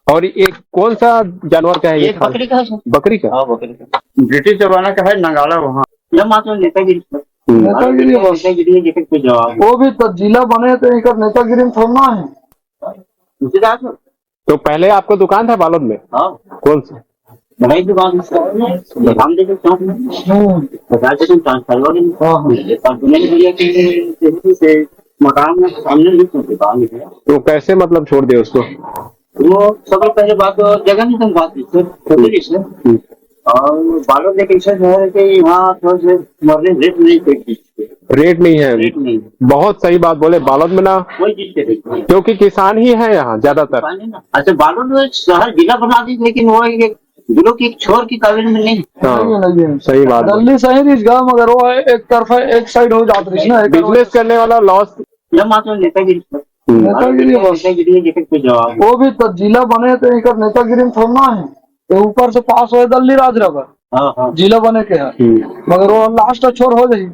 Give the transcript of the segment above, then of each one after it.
और ये कौन सा जानवर का है ये? बकरी का है। बकरी का? हाँ, बकरी का। ब्रिटिश जमाना का है, नगाड़ा वहाँ। यह मात्र नेतागिरी नेतागिरी बस। नेतागिरी जैसे कुछ जवाब वो भी तो जिला बने तो एक नेतागिरी में थोड़ा है। उसी रात में। तो पहले आपको दुकान था बालोद में? हाँ, कौन सा? बड़ी दुकान हम देखे चौक में 50% ट्रांसफर हो गई। हाँ, से मकान में सामने लिफ्ट होती बाहर निकला। तो कैसे मतलब छोड़ दिया उसको? वो सबसे पहले बात तो जगह नहीं तुम बात थी और बालों लेके है कि यहाँ थोड़े से मरने रेट नहीं, कोई चीज रेट नहीं है। रेट नहीं। बहुत सही बात बोले, बालोद में ना कोई चीज के रेट नहीं, क्योंकि किसान ही है यहाँ ज्यादातर। अच्छा, बालोद में शहर जिला बना दी, लेकिन वो जिलों की एक छोर की काबिल में नहीं। नहीं सही बात। दिल्ली सही रही गा, मगर वो एक तरफा एक साइड हो जाती रही ना। बिजनेस करने वाला लॉस। यह मात्र नेतागिरी बस। जैसे कुछ जवाब वो भी तो जिला बने तो एक नेतागिरी में थोड़ा है। तो ऊपर से पास हो दिल्ली राजनगर। हाँ, हाँ। जिला बने के है, मगर वो लास्ट छोर हो जाही।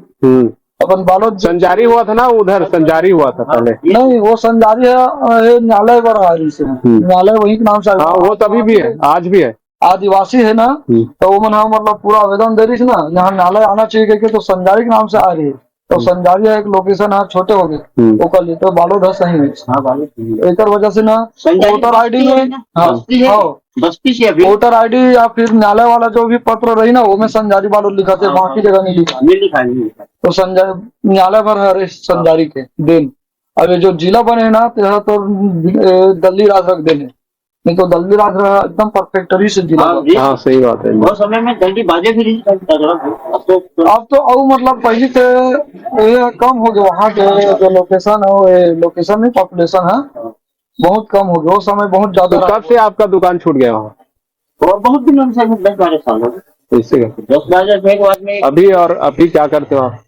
अपन बालोद संजारी हुआ था ना, उधर संजारी हुआ था पहले। नहीं, वो संजारी है न्यायालय पर से न्यायालय वही के नाम से। हाँ, वो तभी भी है, आज भी है। आदिवासी है ना, तो वो मन मतलब पूरा आवेदन दे रही थी ना, यहाँ न्यायालय आना चाहिए कि तो संजारी के नाम से आ रही है। तो संजारी एक लोकेशन है, छोटे हो गए वो कर लिए तो बालोद है सही है। एक वजह से ना वोटर आईडी में बस्ती से वोटर आईडी या फिर न्यायालय वाला जो भी पत्र रही ना, वो में संजारी बालोद लिखा थे, बाकी जगह नहीं लिखा। तो संजय न्यायालय भर है संजारी के दिन। अब ये जो जिला बने ना तो दिल्ली राज रख देने, नहीं तो दिल्ली राज एकदम परफेक्टरी से जिला। हाँ, सही बात है। बहुत समय में जल्दी बाजे भी अब तो और मतलब पहले से ये कम हो गया वहाँ के जो लोकेशन है, वो लोकेशन नहीं पॉपुलेशन है, बहुत कम हो गया। वो समय बहुत ज्यादा। तो कब से आपका दुकान छूट गया वहाँ? बहुत दिन से 10-12 साल हो गए। इससे 10-12 के बाद में अभी। और अभी क्या करते हो आप?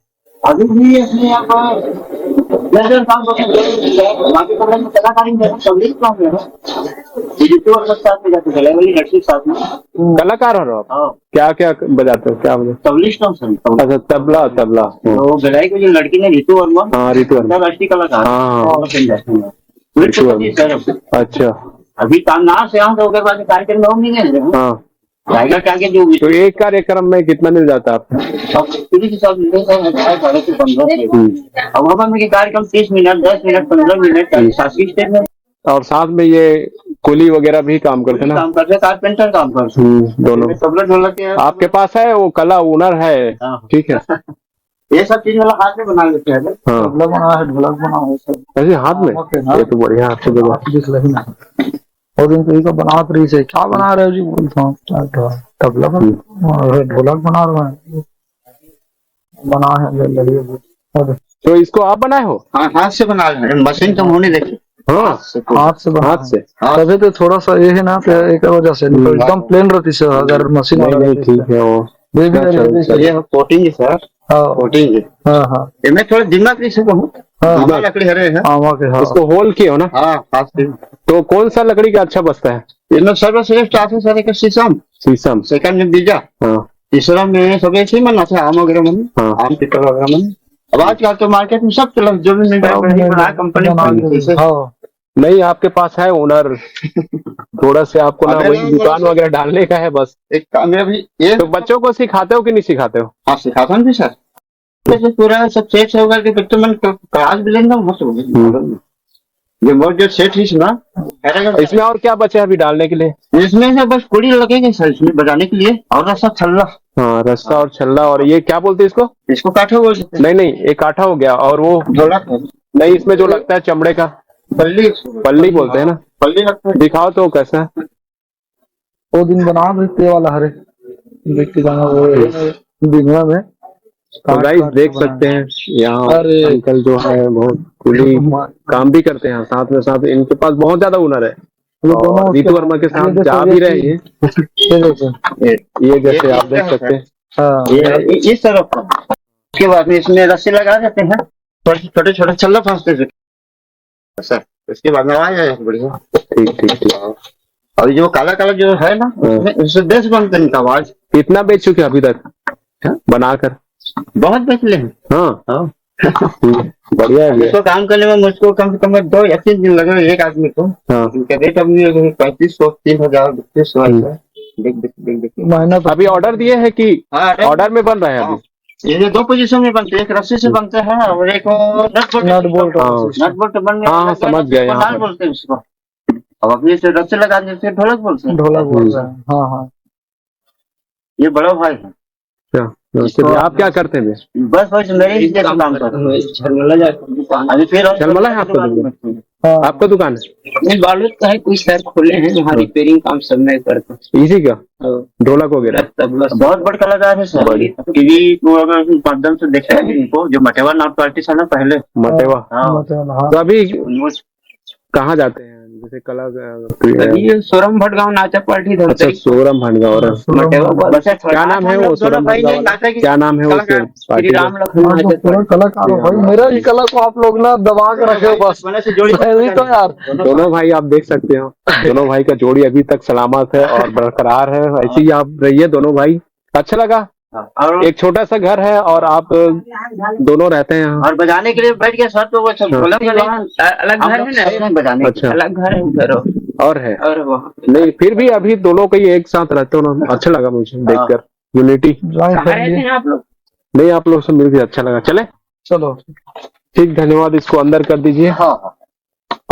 अभी भी अपने यहाँ पर काम करते हैं, बाकी कलाकारी में तबलीग काम है, साथ में जाते लड़की साथ में कलाकार हो आप? क्या क्या बजाते हो? क्या बजाते? तबलीग काम सर। अच्छा, तबला। तो भिलाई की जो लड़की ने रितु वर्मा। हाँ, रितु वर्मा राष्ट्रीय कलाकार। अच्छा, अभी कामनार से तो कार्यक्रम में नहीं गए। हाँ, जो तो एक कार्यक्रम में कितना मिल जाता है आपको? अब हमारे कार्यक्रम 30 मिनट, 10 मिनट, 15 मिनट शासकीय स्टेज में। और साथ में ये कुली वगैरह भी काम करते ना? काम करते, कारपेंटर काम करते दोनों। तबला ढोलक आपके पास है वो कला, हुनर है? ठीक है। ये सब चीज वाला हाथ में बना लेते हैं। तबला बना है, ढोलक बना है, सब ऐसे हाथ में। ये तो बढ़िया हाथ से और दिन तो बना रही से क्या बना रहे हो जी? बोलता हूँ तबला ढोलक बना रहे हैं, बना है। तो इसको आप बनाए हो? हाँ, हाथ से बना रहे हैं, मशीन तो होने देखी। हाँ, हाथ से। तभी तो थोड़ा सा ये है ना, एक वजह से एकदम प्लेन रहती है। अगर मशीन ठीक है वो कोटिंग है सर। कोटिंग है। हाँ, इनमें थोड़ा दिमाग नहीं से बहुत लकड़ी हरे है। इसको होल किया हो ना? हाँ, हाथ से। तो कौन सा लकड़ी का अच्छा बचता है? इनमें सर्वश्रेष्ठ आते सर एक शीशम, सेकंड में बीजा, तीसरा में सब ऐसे मन आता है, आम वगैरह मन, आम पीपल वगैरह मन। अब आजकल तो मार्केट में सब चला, जो भी कंपनी। नहीं, आपके पास है हुनर थोड़ा से, आपको ना वही दुकान वगैरह डालने का है बस। एक काम है अभी ये। तो बच्चों को सिखाते हो कि नहीं सिखाते हो? हाँ, सिखाता हूँ सर। जैसे पूरा सब सेट होगा कि बच्चों में क्लास भी लेना मस्त होगा। जो सेट ही सुना। इसमें और क्या बचे अभी डालने के लिए? इसमें से बस कुड़ी लगेगी सर इसमें बजाने के लिए, और रस्सा छल्ला। हाँ, रस्सा और छल्ला। और ये क्या बोलते हैं इसको? इसको काठा बोलते हैं। नहीं, एक काठा हो गया। और वो ढोलक नहीं, इसमें जो लगता है चमड़े का, पल्ली बोलते हैं ना? पल्ली लगता है। दिखाओ तो कैसा है वो दिन बना देते वाला हरे देख के जाना वो दिनवा में। तो गाइस देख सकते हैं यहाँ अंकल जो है बहुत कुली काम भी करते हैं, साथ में साथ इनके पास बहुत ज्यादा हुनर है। और रितु वर्मा के साथ जा भी रहे हैं। ये जैसे आप देख सकते हैं इस तरफ। उसके बाद में इसमें रस्सी लगा देते हैं, छोटे छोटे छल्ला फांसते हैं सर। इसके बाद में आवाज बढ़िया। ठीक। और जो काला काला जो है ना, उससे बेस बनते हैं आवाज। कितना बेच चुके अभी तक बनाकर? बहुत बेच ले। हाँ, बढ़िया है भैया। इसको काम करने में मुझको कम से कम 2-3 दिन लगे एक आदमी को। हाँ इनका रेट अभी 3500, 3000, 3200 ऐसा है। देख। मेहनत अभी ऑर्डर दिए हैं कि हाँ, ऑर्डर में बन रहा है अभी? ये 2 पोजीशन में बनते हैं, एक रस्सी से बनता है और एक नट बोल्ट। हाँ। नट बोल्ट बनने हाँ, वाला समझ गया यहाँ नाल पर। बोलते हैं उसको। अब अपने से रस्सी लगा देते हैं, ढोलक बोलते हैं। ढोलक बोल रहे हैं। हाँ हाँ। ये बड़ा भाई है। अच्छा, चलिए, आप क्या करते हैं भैया? बस मेरे ही जैसा काम करता हूँ। अभी फिर और चलमला है आपका दुकान? हाँ। आपका दुकान है? नहीं, बालूद का है, कोई सर खोले हैं, यहाँ रिपेयरिंग काम सब मैं करता हूँ। इसी का ढोलक वगैरह? तबला बहुत बड़ा कलाकार है सर। टीवी को अगर माध्यम से देखा है इनको, जो मटेवा नाट आर्टिस्ट है ना पहले। मटेवा? हाँ, मतलब हाँ। तो अभी वो कहाँ जाते हैं जैसे कला? अभी ये सोरम भटगांव नाचा पार्टी अच्छा, धरते सोरम भटगांव। क्या नाम है वो सोरम भटगांव वाला? क्या नाम है वो श्री पार्टी का? राम लखन हाँ, तो नाचा पूरा कलाकार हो भाई। मेरा ही कला को आप लोग ना दबा के रखे हो बस। नहीं तो यार दोनों भाई आप देख सकते हो, दोनों भाई का जोड़ी अभी तक सलामत है और बरकरार है। ऐसे ही आप रहिए दोनों भाई। अच्छा लगा। और एक छोटा सा घर है और आप दोनों रहते हैं यहाँ। और बजाने के लिए बैठ गया सर, तो वो सब ढोलक अलग घर है ना, बजाने के। अच्छा, अलग घर है उधर और है? और वहाँ नहीं, फिर भी अभी दोनों को ही एक साथ रहते हो ना, अच्छा लगा मुझे देखकर। यूनिटी। ज्वाइन कहाँ रहते फैमिली। हैं आप लोग? नहीं, आप लोग से मिलकर अच्छा लगा। चले, चलो ठीक, धन्यवाद। इसको अंदर कर दीजिए। हाँ,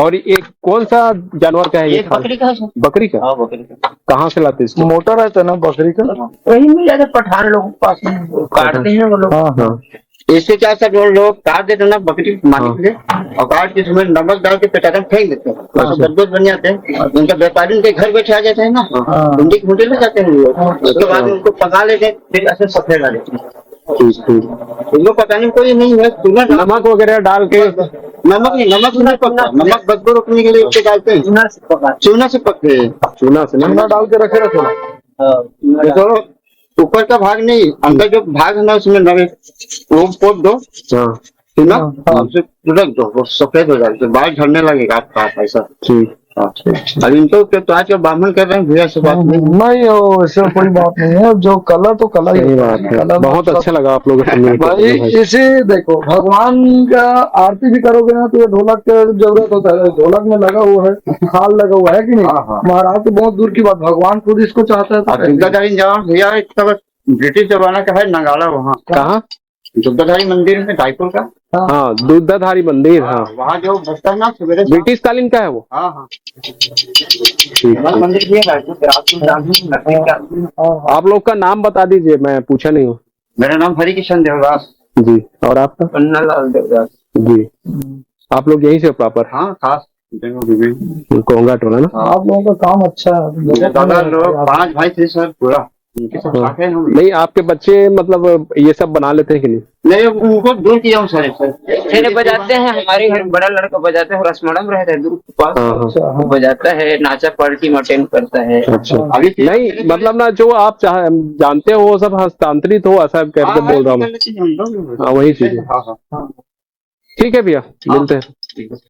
और ये कौन सा जानवर का है ये? एक बकरी का है सर। बकरी का? हाँ, बकरी का। कहाँ से लाते इसको? मोटा रहता है ना बकरी का। वही मिल जाता है, पठान लोग के पास में वो काटते हैं वो लोग। हाँ हाँ। हाँ, इससे क्या सर, जो लोग काट देते हैं ना बकरी मालिक से, और काट के उसमें नमक डाल के पेटारा में फेंक देते हैं, उससे गद्दोद बन जाते हैं। उनका व्यापारी उनके घर बैठे आ जाते हैं ना, हाँ। भिंडी की भूटे ले जाते हैं लोग। उसके बाद उनको पका लेते हैं, फिर ऐसे सफेद आ जाते हैं। ठीक ठीक। उनको पकाने में कोई नहीं है, चूना नमक वगैरह डाल के? नमक नहीं पकता, नमक बदबू रोकने के लिए उससे डालते हैं। चूना से पकते हैं। चूना से नहीं? चूना डाल के रखे रखो। देखो, ऊपर का भाग नहीं, अंदर जो भाग है ना उसमें नमक वो पोत दो, हाँ चूना हाँ। उसे रख दो, वो सफेद हो जाएगा, बाल झड़ने लगेगा आपका ऐसा। ठीक। अब इनको तो आज के ब्राह्मण कर रहे हैं भैया से बात नहीं। नहीं वो ऐसा कोई बात नहीं है। जो कला तो कला ही सही है। बात है। कला बहुत अच्छा लगा आप लोगों से मिलकर भाई। दोनों भाई। इसे देखो, भगवान का आरती भी करोगे ना तो ये ढोलक की जरूरत होता है। ढोलक में लगा हुआ है, खाल लगा हुआ है कि नहीं? हाँ, हाँ। महाराज तो बहुत दूर की बात, भगवान खुद इसको चाहता है तो करेंगे। दुर्गाधारी जवान भैया तब ब्रिटिश जमाना का है, नगाड़ा वहाँ कहाँ? दुर्गाधारी मंदिर में रायपुर का। हाँ, दूधाधारी मंदिर। हाँ, वहाँ जो बसता है ना सवेरे ब्रिटिश कालीन का है वो। हाँ हाँ, ठीक। मंदिर भी है रायपुर के आसपास। हाँ, आप लोग का नाम बता दीजिए, मैं पूछा नहीं हूँ। मेरा नाम हरिकिशन देवदास। जी, और आपका? पन्ना लाल देवदास। जी, आप लोग यहीं से प्रॉपर? हाँ, खास कोंगा टोला ना? आप लोगों का काम अच्छा है। दादा लोग 5 भाई थे सर पूरा, उनके सब साथ हैं हम। नहीं, आपके बच्चे मतलब ये सब बना लेते हैं कि नहीं? नहीं, उनको दूर किया हूँ सर। ठेले बजाते हैं, हमारे घर बड़ा लड़का बजाता है, रसमड़म रहता है दूर के पास, हाँ, हाँ। अच्छा, वो बजाता है, नाचा पार्टी में अटेंड करता है। अच्छा, अभी नहीं मतलब ना जो आप जानते हो वो सब हस्तांतरित हो ऐसा करके बोल रहा हूँ मैं। हाँ, वही चीज है। हाँ हाँ। ठीक है भैया, मिलते हैं।